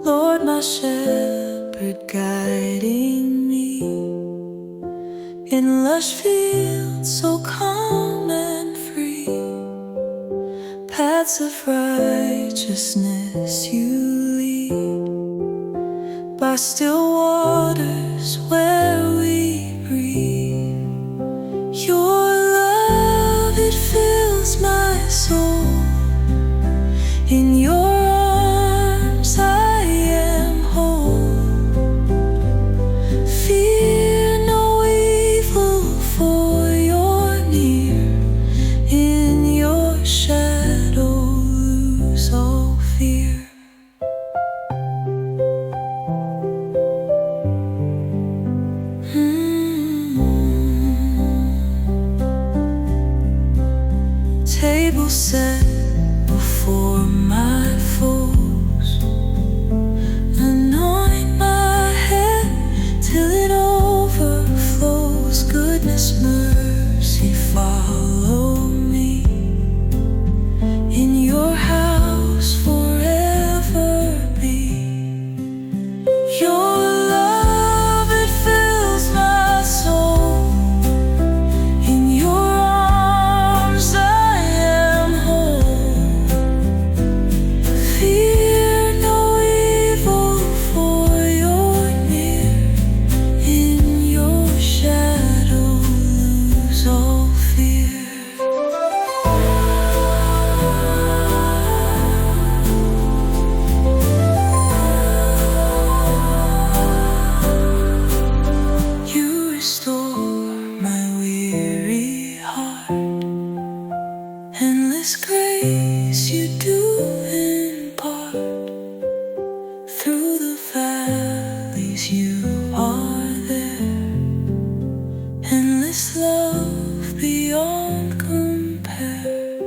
Lord, my shepherd, guiding me in lush fields so calm and free. Paths of righteousness you lead, by still waters where we breathe. Your love, it fills my soul. In your arms I am whole. Fear no evil, for you're near. In your shadow lose all fear. Table set before my foes, anoint my head till it overflows. Goodness, mercy follow me, in your house forever be. Your love, it fills my soul. In your arms I am whole. Fear no evil, for you're near. In your shadow lose all fear. You restore my weary heart. Endless grace you do impart. Through the valleys you are there. Endless love beyond compare.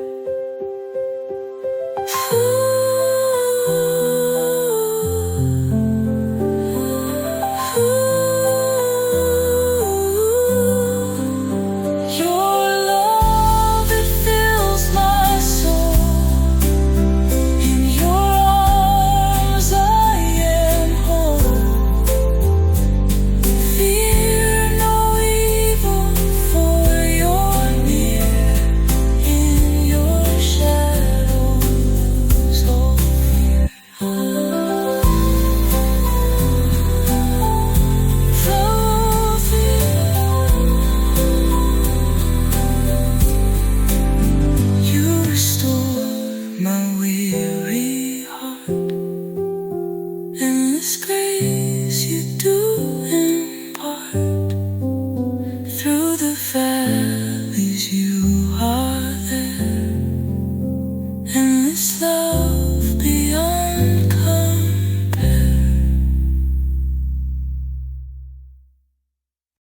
Your love, it fills my soul. In your arms I am whole. Fear no evil, for you're near. In your shadow lose all fear. You restore my weary heart. Endless grace you do